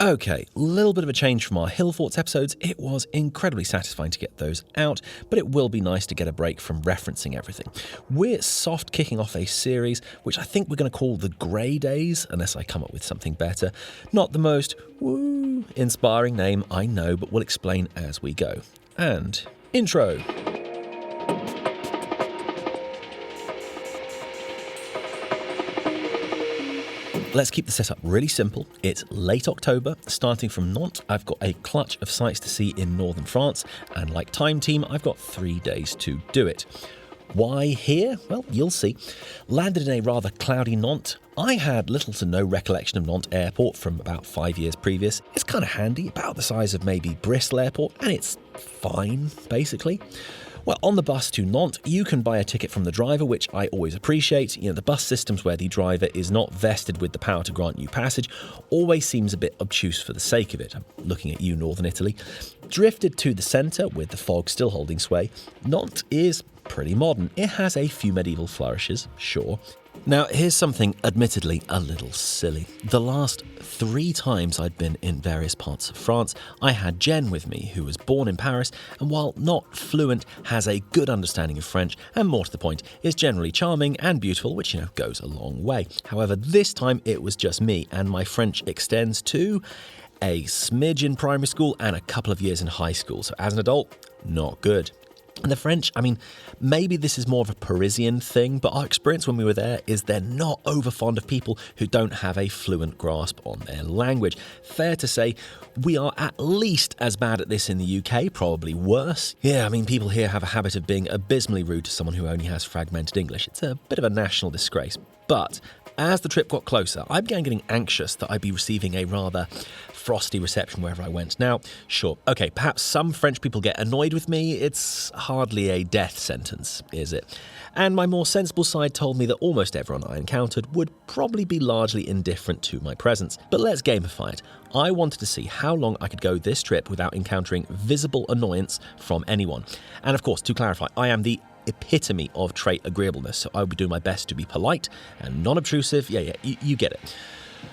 Okay, a little bit of a change from our Hillforts episodes. It was incredibly satisfying to get those out, but it will be nice to get a break from referencing everything. We're soft kicking off a series, which I think we're going to call The Grey Days, unless I come up with something better. Not the most inspiring name, I know, but we'll explain as we go. And intro. Let's keep the setup really simple. It's late October, starting from Nantes. I've got a clutch of sights to see in northern France, and like Time Team, I've got 3 days to do it. Why here? Well, you'll see. Landed in a rather cloudy Nantes. I had little to no recollection of Nantes Airport from about 5 years previous. It's kind of handy, about the size of maybe Bristol Airport, and it's fine, basically. Well, on the bus to Nantes, you can buy a ticket from the driver, which I always appreciate. The bus systems where the driver is not vested with the power to grant you passage always seems a bit obtuse for the sake of it. I'm looking at you, Northern Italy. Drifted to the centre, with the fog still holding sway. Nantes is pretty modern. It has a few medieval flourishes, sure. Now, here's something admittedly a little silly. The last 3 times I'd been in various parts of France, I had Jen with me, who was born in Paris, and while not fluent, has a good understanding of French, and more to the point, is generally charming and beautiful, which, goes a long way. However, this time it was just me, and my French extends to a smidge in primary school and a couple of years in high school. So as an adult, not good. And the French, maybe this is more of a Parisian thing, but our experience when we were there is they're not over fond of people who don't have a fluent grasp on their language. Fair to say, we are at least as bad at this in the UK, probably worse. Yeah, people here have a habit of being abysmally rude to someone who only has fragmented English. It's a bit of a national disgrace. But as the trip got closer, I began getting anxious that I'd be receiving a rather frosty reception wherever I went. Now, sure, okay, perhaps some French people get annoyed with me. It's hardly a death sentence, is it? And my more sensible side told me that almost everyone I encountered would probably be largely indifferent to my presence. But let's gamify it. I wanted to see how long I could go this trip without encountering visible annoyance from anyone. And of course, to clarify, I am the epitome of trait agreeableness, so I would be doing my best to be polite and non-obtrusive. Yeah, you get it.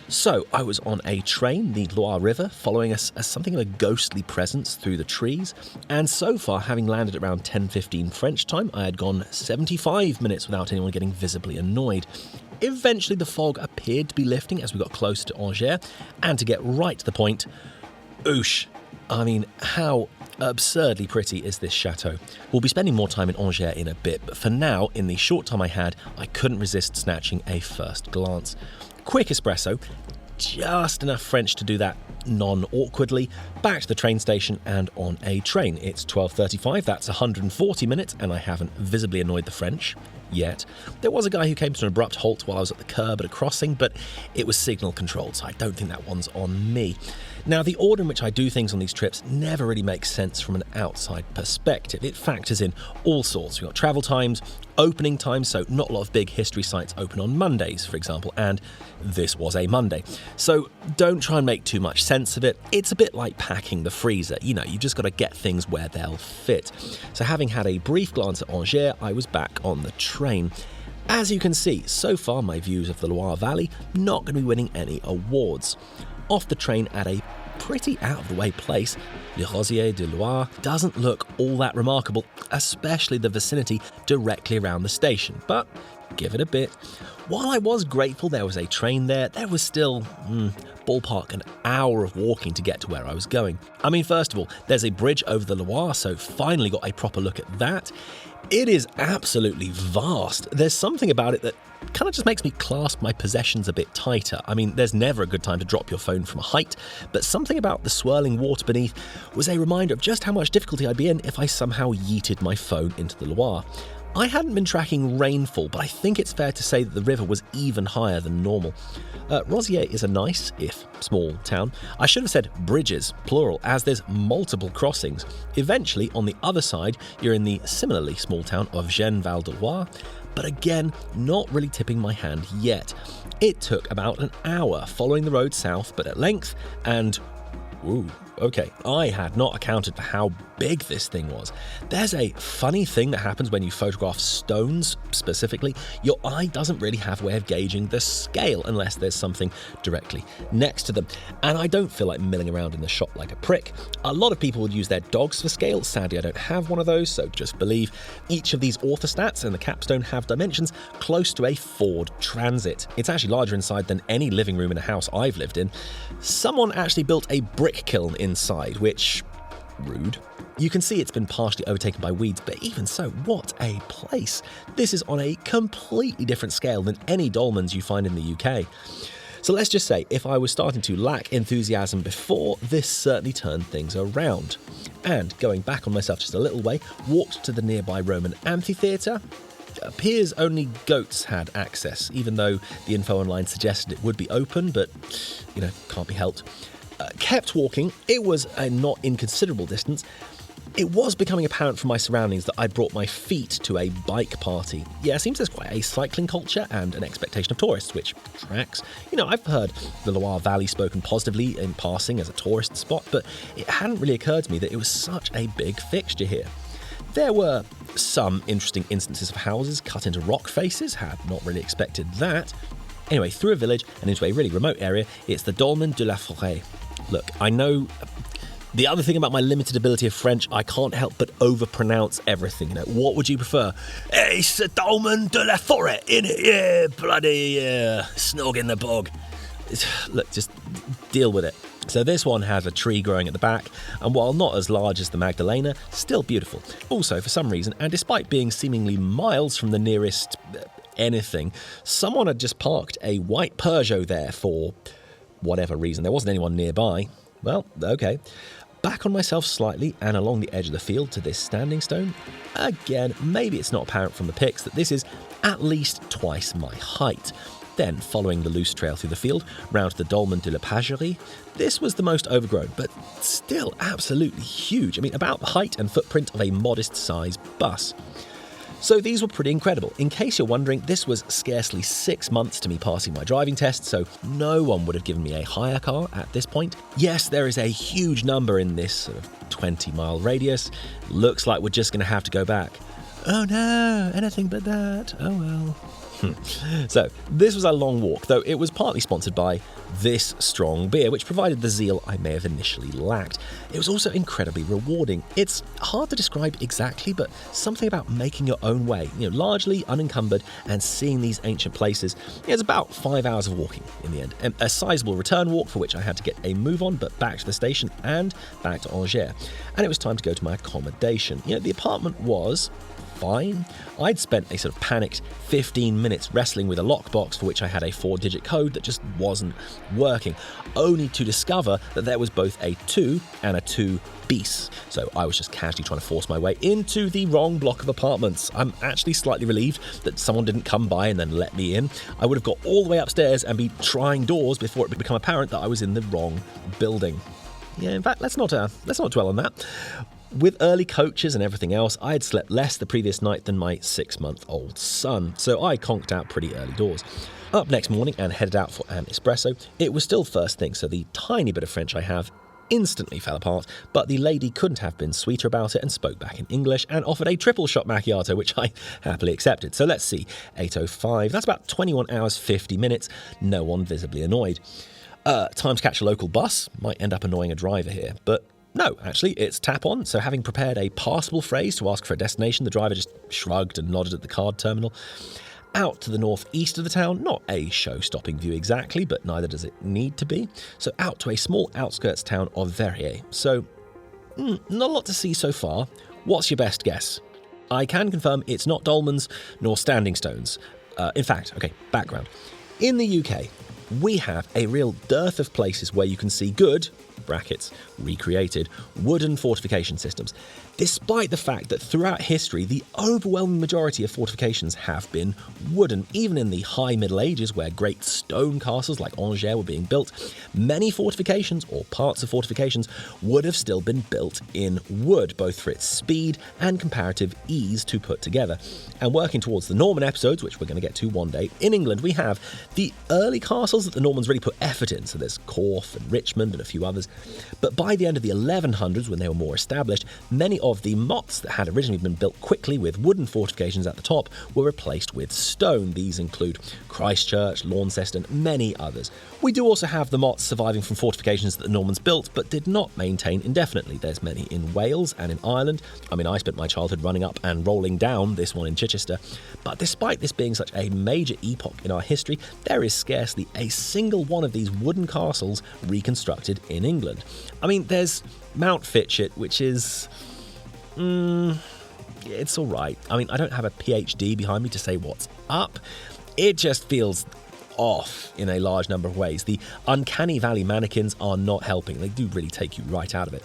So I was on a train, the Loire River, following us as something of a ghostly presence through the trees, and so far, having landed at around 10:15 French time, I had gone 75 minutes without anyone getting visibly annoyed. Eventually the fog appeared to be lifting as we got closer to Angers, and to get right to the point, oosh. How absurdly pretty is this chateau? We'll be spending more time in Angers in a bit, but for now, in the short time I had, I couldn't resist snatching a first glance. Quick espresso, just enough French to do that non-awkwardly, back to the train station and on a train. It's 12:35, that's 140 minutes, and I haven't visibly annoyed the French yet. There was a guy who came to an abrupt halt while I was at the curb at a crossing, but it was signal controlled, so I don't think that one's on me. Now, the order in which I do things on these trips never really makes sense from an outside perspective. It factors in all sorts. We've got travel times, opening times, so not a lot of big history sites open on Mondays, for example, and this was a Monday. So don't try and make too much sense of it. It's a bit like packing the freezer. You've just got to get things where they'll fit. So having had a brief glance at Angers, I was back on the train. As you can see, so far my views of the Loire Valley not going to be winning any awards. Off the train at a pretty out-of-the-way place, Le Rosier de Loire doesn't look all that remarkable, especially the vicinity directly around the station, but give it a bit. While I was grateful there was a train there was still, ballpark an hour of walking to get to where I was going. First of all, there's a bridge over the Loire, so finally got a proper look at that. It is absolutely vast. There's something about it that kind of just makes me clasp my possessions a bit tighter. There's never a good time to drop your phone from a height, but something about the swirling water beneath was a reminder of just how much difficulty I'd be in if I somehow yeeted my phone into the Loire. I hadn't been tracking rainfall, but I think it's fair to say that the river was even higher than normal. Rosier is a nice, if small, town. I should have said bridges, plural, as there's multiple crossings. Eventually, on the other side, you're in the similarly small town of Gennes-Val-de-Loire, but again, not really tipping my hand yet. It took about an hour following the road south, but at length, and okay, I had not accounted for how big this thing was. There's a funny thing that happens when you photograph stones specifically. Your eye doesn't really have a way of gauging the scale unless there's something directly next to them. And I don't feel like milling around in the shop like a prick. A lot of people would use their dogs for scale. Sadly, I don't have one of those, so just believe each of these orthostats and the capstone have dimensions close to a Ford Transit. It's actually larger inside than any living room in a house I've lived in. Someone actually built a brick kiln inside, which... rude. You can see it's been partially overtaken by weeds, but even so, what a place. This is on a completely different scale than any dolmens you find in the UK. So let's just say, if I was starting to lack enthusiasm before, this certainly turned things around. And going back on myself just a little way, walked to the nearby Roman amphitheatre. Appears only goats had access, even though the info online suggested it would be open, but, can't be helped. Kept walking. It was a not inconsiderable distance. It was becoming apparent from my surroundings that I'd brought my feet to a bike party. Yeah, it seems there's quite a cycling culture and an expectation of tourists, which tracks. I've heard the Loire Valley spoken positively in passing as a tourist spot, but it hadn't really occurred to me that it was such a big fixture here. There were some interesting instances of houses cut into rock faces, had not really expected that. Anyway, through a village and into a really remote area, it's the Dolmen de la Forêt. Look, I know the other thing about my limited ability of French, I can't help but overpronounce everything. What would you prefer? It's the Dolmen de la Forêt, innit? Yeah, bloody snog in the bog. Look, just deal with it. So this one has a tree growing at the back, and while not as large as the Magdalena, still beautiful. Also, for some reason, and despite being seemingly miles from the nearest anything, someone had just parked a white Peugeot there for whatever reason. There wasn't anyone nearby. Well, okay. Back on myself slightly and along the edge of the field to this standing stone. Again, maybe it's not apparent from the pics that this is at least twice my height. Then, following the loose trail through the field, round to the Dolmen de la Pagerie, this was the most overgrown, but still absolutely huge. About the height and footprint of a modest-sized bus. So these were pretty incredible. In case you're wondering, this was scarcely 6 months to me passing my driving test, so no one would have given me a hire car at this point. Yes, there is a huge number in this sort of 20-mile radius. Looks like we're just going to have to go back. Oh no, anything but that. Oh well. So, this was a long walk, though it was partly sponsored by this strong beer, which provided the zeal I may have initially lacked. It was also incredibly rewarding. It's hard to describe exactly, but something about making your own way, largely unencumbered, and seeing these ancient places. It's about 5 hours of walking in the end. And a sizable return walk for which I had to get a move on, but back to the station and back to Angers. And it was time to go to my accommodation. The apartment was fine. I'd spent a sort of panicked 15 minutes wrestling with a lockbox for which I had a 4-digit code that just wasn't working, only to discover that there was both a 2 and a 2 bis. So I was just casually trying to force my way into the wrong block of apartments. I'm actually slightly relieved that someone didn't come by and then let me in. I would have got all the way upstairs and be trying doors before it would become apparent that I was in the wrong building. Yeah, in fact, let's not dwell on that. With early coaches and everything else, I had slept less the previous night than my 6-month-old son, so I conked out pretty early doors. Up next morning and headed out for an espresso. It was still first thing, so the tiny bit of French I have instantly fell apart, but the lady couldn't have been sweeter about it and spoke back in English and offered a triple shot macchiato, which I happily accepted. So let's see, 8:05, that's about 21 hours 50 minutes, no one visibly annoyed. Time to catch a local bus, might end up annoying a driver here, but no, actually, it's tap on, so having prepared a passable phrase to ask for a destination, the driver just shrugged and nodded at the card terminal. Out to the northeast of the town, not a show-stopping view exactly, but neither does it need to be. So out to a small outskirts town of Verrières. So, not a lot to see so far. What's your best guess? I can confirm it's not dolmens nor standing stones. In fact, background. In the UK, we have a real dearth of places where you can see good, brackets, recreated, wooden fortification systems, despite the fact that throughout history, the overwhelming majority of fortifications have been wooden. Even in the high Middle Ages, where great stone castles like Angers were being built, many fortifications, or parts of fortifications, would have still been built in wood, both for its speed and comparative ease to put together. And working towards the Norman episodes, which we're going to get to one day, in England we have the early castles that the Normans really put effort in, so there's Corfe and Richmond and a few others. But by the end of the 1100s, when they were more established, many of the mottes that had originally been built quickly with wooden fortifications at the top were replaced with stone. These include Christchurch, Launceston, and many others. We do also have the mottes surviving from fortifications that the Normans built but did not maintain indefinitely. There's many in Wales and in Ireland. I mean, I spent my childhood running up and rolling down this one in Chichester. But despite this being such a major epoch in our history, there is scarcely a single one of these wooden castles reconstructed in England. I mean, there's Mount Fitchett, which is... it's all right. I mean, I don't have a PhD behind me to say what's up. It just feels off in a large number of ways. The uncanny valley mannequins are not helping. They do really take you right out of it.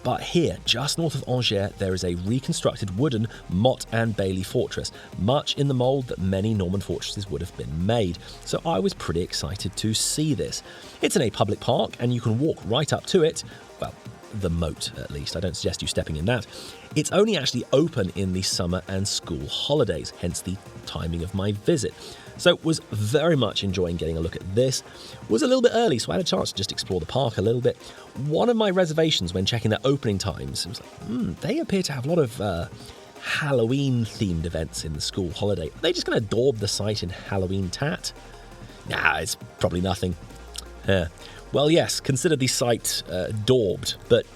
But here, just north of Angers, there is a reconstructed wooden motte and bailey fortress, much in the mould that many Norman fortresses would have been made. So I was pretty excited to see this. It's in a public park and you can walk right up to it. Well, the moat at least. I don't suggest you stepping in that. It's only actually open in the summer and school holidays, hence the timing of my visit. So was very much enjoying getting a look at this. Was a little bit early, so I had a chance to just explore the park a little bit. One of my reservations when checking their opening times, it was like, they appear to have a lot of Halloween-themed events in the school holiday. Are they just going to daub the site in Halloween tat? Nah, it's probably nothing. Well, yes, consider the site daubed, but,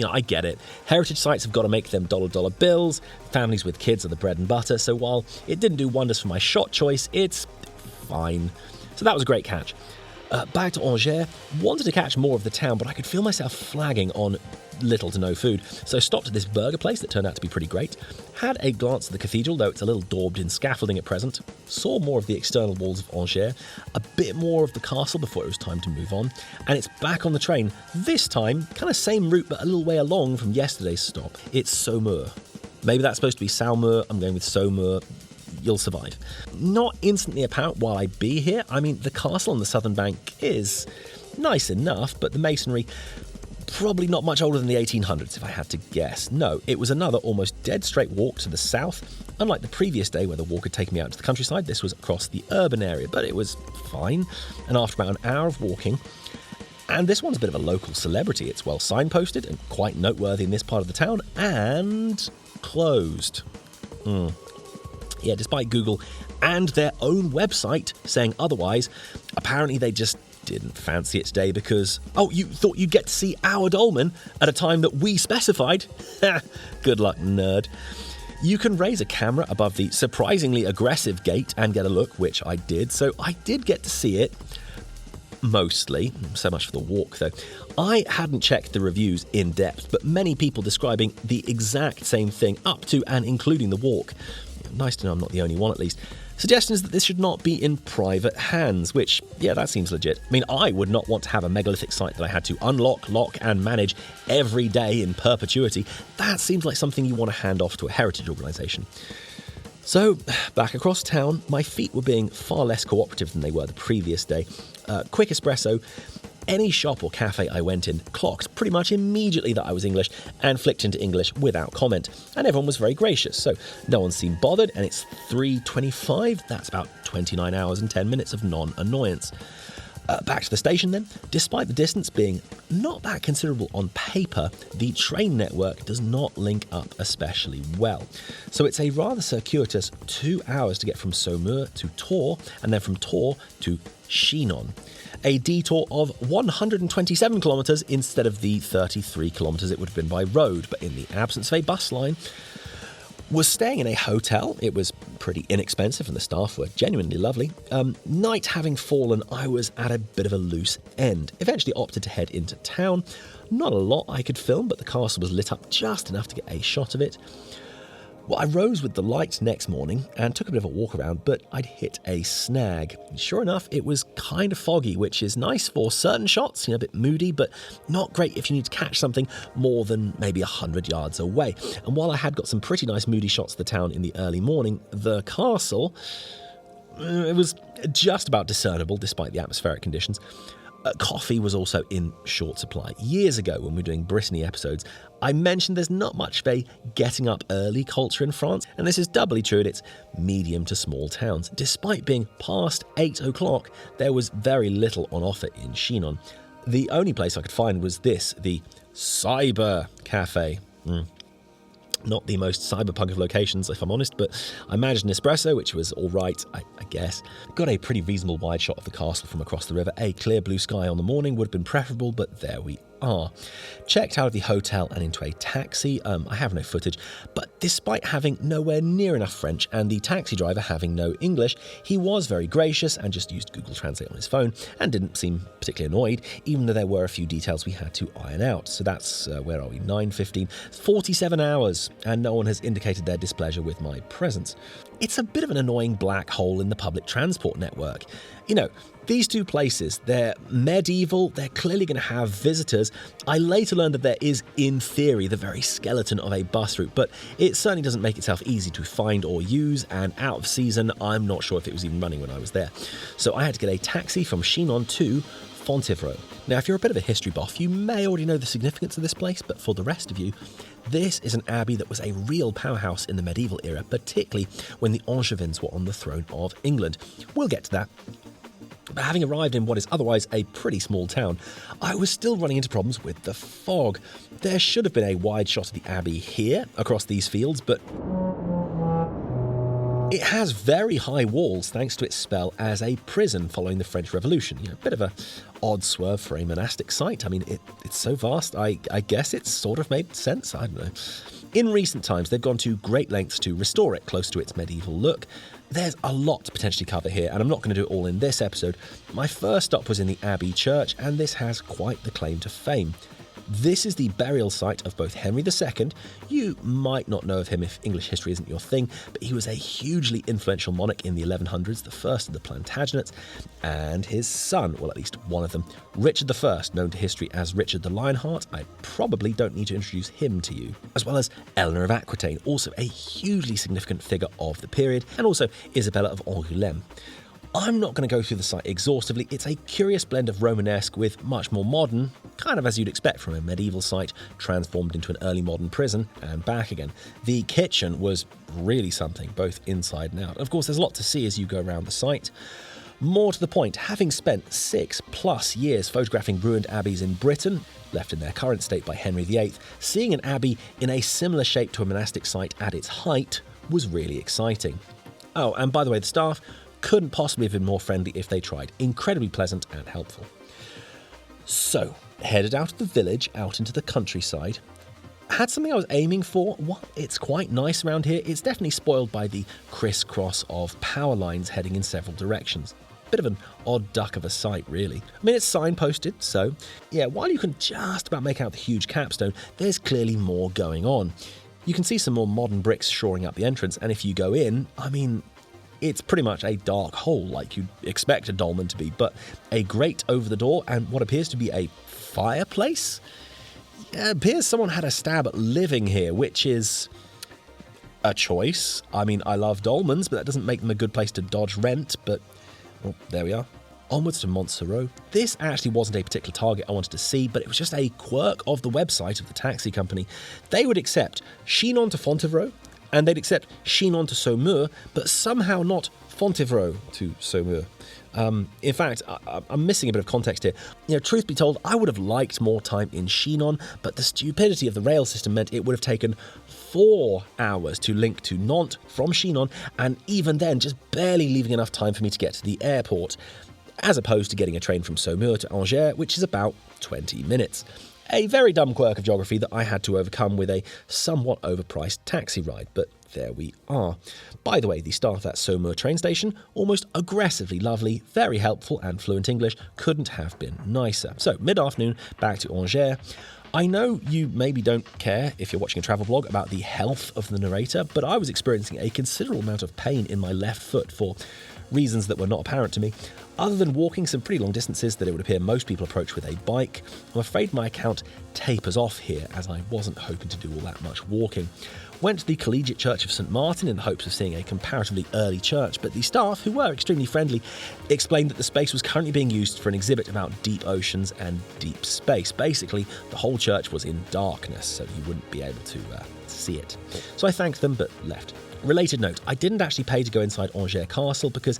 I get it. Heritage sites have got to make them dollar bills. Families with kids are the bread and butter, so while it didn't do wonders for my shot choice, it's fine. So that was a great catch. Back to Angers, wanted to catch more of the town, but I could feel myself flagging on little to no food, so stopped at this burger place that turned out to be pretty great. Had a glance at the cathedral, though it's a little daubed in scaffolding at present. Saw more of the external walls of Angers, a bit more of the castle before it was time to move on, and it's back on the train. This time, kind of same route, but a little way along from yesterday's stop. It's Saumur. Maybe that's supposed to be Saumur. I'm going with Saumur. You'll survive. Not instantly apparent while I be here. I mean, the castle on the southern bank is nice enough, but the masonry, probably not much older than the 1800s if I had to guess. No, it was another almost dead straight walk to the south. Unlike the previous day where the walk had taken me out to the countryside, this was across the urban area, but it was fine. And after about an hour of walking, and this one's a bit of a local celebrity. It's well signposted and quite noteworthy in this part of the town, and closed. Yeah, despite Google and their own website saying otherwise, apparently they just didn't fancy it today because, you thought you'd get to see our dolmen at a time that we specified? Good luck, nerd. You can raise a camera above the surprisingly aggressive gate and get a look, which I did, so I did get to see it. Mostly. So much for the walk, though. I hadn't checked the reviews in depth, but many people describing the exact same thing up to and including the walk. Nice to know I'm not the only one, at least. Suggestions that this should not be in private hands, which, yeah, that seems legit. I mean, I would not want to have a megalithic site that I had to unlock, lock, and manage every day in perpetuity. That seems like something you want to hand off to a heritage organisation. So, back across town, my feet were being far less cooperative than they were the previous day. Quick espresso. Any shop or cafe I went in clocked pretty much immediately that I was English and flicked into English without comment. And everyone was very gracious, so no one seemed bothered, and it's 3:25. That's about 29 hours and 10 minutes of non-annoyance. Back to the station then. Despite the distance being not that considerable on paper, the train network does not link up especially well. So it's a rather circuitous 2 hours to get from Saumur to Tours, and then from Tours to Chinon. A detour of 127 kilometres instead of the 33 kilometres it would have been by road, but in the absence of a bus line. Was staying in a hotel. It was pretty inexpensive and the staff were genuinely lovely. Night having fallen, I was at a bit of a loose end. Eventually opted to head into town. Not a lot I could film, but the castle was lit up just enough to get a shot of it. Well, I rose with the light next morning and took a bit of a walk around, but I'd hit a snag. Sure enough, it was kind of foggy, which is nice for certain shots, a bit moody, but not great if you need to catch something more than maybe 100 yards away. And while I had got some pretty nice moody shots of the town in the early morning, the castle, it was just about discernible despite the atmospheric conditions. Coffee was also in short supply. Years ago, when we were doing Brittany episodes, I mentioned there's not much of a getting up early culture in France, and this is doubly true in its medium to small towns. Despite being past 8 o'clock, there was very little on offer in Chinon. The only place I could find was this, the Cyber Cafe. Not the most cyberpunk of locations, if I'm honest, but I managed an espresso, which was all right, I guess. Got a pretty reasonable wide shot of the castle from across the river. A clear blue sky on the morning would have been preferable, but there we are. Checked out of the hotel and into a taxi. I have no footage, but despite having nowhere near enough French and the taxi driver having no English, he was very gracious and just used Google Translate on his phone and didn't seem particularly annoyed, even though there were a few details we had to iron out. So that's, where are we, 9:15, 47 hours, and no one has indicated their displeasure with my presence. It's a bit of an annoying black hole in the public transport network. You know, these two places, they're medieval, they're clearly going to have visitors. I later learned that there is, in theory, the very skeleton of a bus route, but it certainly doesn't make itself easy to find or use, and out of season, I'm not sure if it was even running when I was there. So I had to get a taxi from Chinon to Fontevraud. Now, if you're a bit of a history buff, you may already know the significance of this place, but for the rest of you, this is an abbey that was a real powerhouse in the medieval era, particularly when the Angevins were on the throne of England. We'll get to that. But having arrived in what is otherwise a pretty small town, I was still running into problems with the fog. There should have been a wide shot of the abbey here, across these fields, but it has very high walls thanks to its spell as a prison following the French Revolution. You know, a bit of a odd swerve for a monastic site. I mean, it's so vast, I guess it's sort of made sense, I don't know. In recent times, they've gone to great lengths to restore it close to its medieval look. There's a lot to potentially cover here, and I'm not going to do it all in this episode. My first stop was in the Abbey Church, and this has quite the claim to fame. This is the burial site of both Henry II. You might not know of him if English history isn't your thing, but he was a hugely influential monarch in the 1100s, the first of the Plantagenets, and his son, well, at least one of them, Richard I, known to history as Richard the Lionheart. I probably don't need to introduce him to you. As well as Eleanor of Aquitaine, also a hugely significant figure of the period, and also Isabella of Angoulême. I'm not going to go through the site exhaustively. It's a curious blend of Romanesque with much more modern, kind of as you'd expect from a medieval site transformed into an early modern prison and back again. The kitchen was really something, both inside and out. Of course, there's a lot to see as you go around the site. More to the point, having spent 6+ years photographing ruined abbeys in Britain, left in their current state by Henry VIII, seeing an abbey in a similar shape to a monastic site at its height was really exciting. Oh, and by the way, the staff couldn't possibly have been more friendly if they tried. Incredibly pleasant and helpful. So, headed out of the village, out into the countryside. Had something I was aiming for. Well, it's quite nice around here. It's definitely spoiled by the crisscross of power lines heading in several directions. Bit of an odd duck of a sight, really. I mean, it's signposted, so yeah, while you can just about make out the huge capstone, there's clearly more going on. You can see some more modern bricks shoring up the entrance, and if you go in, I mean, it's pretty much a dark hole like you'd expect a dolmen to be, but a grate over the door and what appears to be a fireplace? It appears someone had a stab at living here, which is a choice. I mean, I love dolmens, but that doesn't make them a good place to dodge rent, but well, there we are. Onwards to Montserrat. This actually wasn't a particular target I wanted to see, but it was just a quirk of the website of the taxi company. They would accept Chinon to Fontevraud, and they'd accept Chinon to Saumur, but somehow not Fontevraud to Saumur. In fact, I'm missing a bit of context here. You know, truth be told, I would have liked more time in Chinon, but the stupidity of the rail system meant it would have taken 4 hours to link to Nantes from Chinon, and even then, just barely leaving enough time for me to get to the airport, as opposed to getting a train from Saumur to Angers, which is about 20 minutes. A very dumb quirk of geography that I had to overcome with a somewhat overpriced taxi ride, but there we are. By the way, the staff at Saumur train station, almost aggressively lovely, very helpful and fluent English, couldn't have been nicer. So, mid-afternoon, back to Angers. I know you maybe don't care if you're watching a travel blog about the health of the narrator, but I was experiencing a considerable amount of pain in my left foot for reasons that were not apparent to me. Other than walking some pretty long distances that it would appear most people approach with a bike, I'm afraid my account tapers off here, as I wasn't hoping to do all that much walking. Went to the Collegiate Church of St Martin in the hopes of seeing a comparatively early church, but the staff, who were extremely friendly, explained that the space was currently being used for an exhibit about deep oceans and deep space. Basically, the whole church was in darkness, so you wouldn't be able to see it. So I thanked them, but left. Related note, I didn't actually pay to go inside Angers Castle because,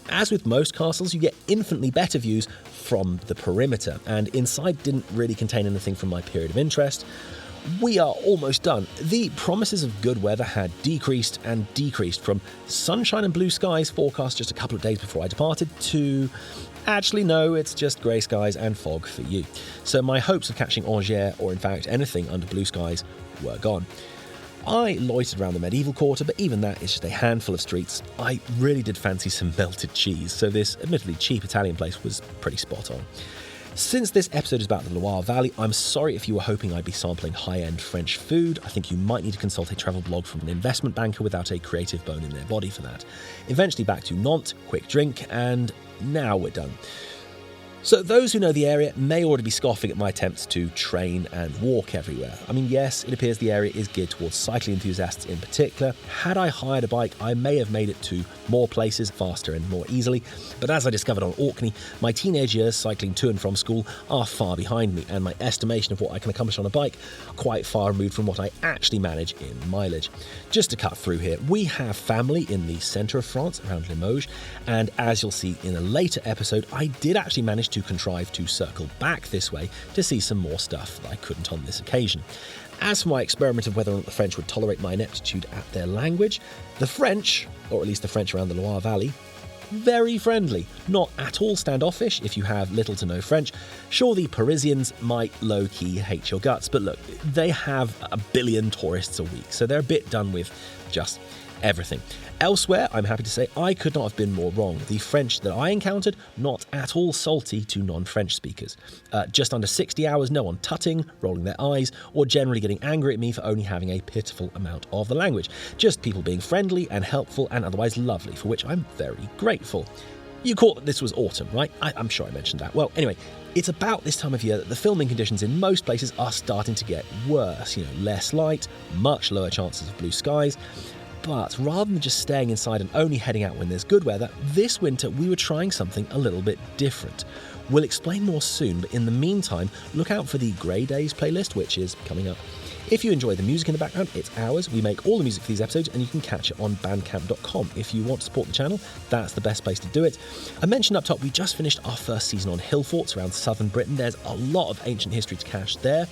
as with most castles, you get infinitely better views from the perimeter, and inside didn't really contain anything from my period of interest. We are almost done. The promises of good weather had decreased and decreased from sunshine and blue skies forecast just a couple of days before I departed to actually no, it's just grey skies and fog for you. So my hopes of catching Angers, or in fact anything under blue skies, were gone. I loitered around the medieval quarter, but even that is just a handful of streets. I really did fancy some melted cheese, so this admittedly cheap Italian place was pretty spot on. Since this episode is about the Loire Valley, I'm sorry if you were hoping I'd be sampling high-end French food. I think you might need to consult a travel blog from an investment banker without a creative bone in their body for that. Eventually back to Nantes, quick drink, and now we're done. So those who know the area may already be scoffing at my attempts to train and walk everywhere. I mean, yes, it appears the area is geared towards cycling enthusiasts in particular. Had I hired a bike, I may have made it to more places faster and more easily. But as I discovered on Orkney, my teenage years cycling to and from school are far behind me, and my estimation of what I can accomplish on a bike are quite far removed from what I actually manage in mileage. Just to cut through here, we have family in the centre of France, around Limoges, and as you'll see in a later episode, I did actually manage to contrive to circle back this way to see some more stuff that I couldn't on this occasion. As for my experiment of whether or not the French would tolerate my ineptitude at their language, the French, or at least the French around the Loire Valley, very friendly, not at all standoffish if you have little to no French. Sure, the Parisians might low-key hate your guts, but look, they have a billion tourists a week, so they're a bit done with just everything. Elsewhere, I'm happy to say I could not have been more wrong. The French that I encountered, not at all salty to non-French speakers. Just under 60 hours, no one tutting, rolling their eyes, or generally getting angry at me for only having a pitiful amount of the language. Just people being friendly and helpful and otherwise lovely, for which I'm very grateful. You caught that this was autumn, right? I'm sure I mentioned that. Well, anyway, it's about this time of year that the filming conditions in most places are starting to get worse. Less light, much lower chances of blue skies. But rather than just staying inside and only heading out when there's good weather, this winter we were trying something a little bit different. We'll explain more soon, but in the meantime, look out for the Grey Days playlist, which is coming up. If you enjoy the music in the background, it's ours. We make all the music for these episodes, and you can catch it on bandcamp.com. If you want to support the channel, that's the best place to do it. I mentioned up top, we just finished our first season on Hillforts around southern Britain. There's a lot of ancient history to catch there.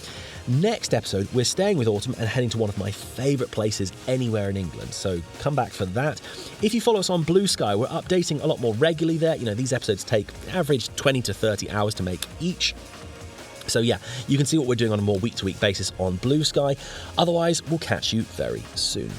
Next episode, we're staying with autumn and heading to one of my favourite places anywhere in England, so come back for that. If you follow us on Blue Sky, we're updating a lot more regularly there. These episodes take average 20 to 30 hours to make each. So yeah, you can see what we're doing on a more week-to-week basis on Blue Sky. Otherwise, we'll catch you very soon.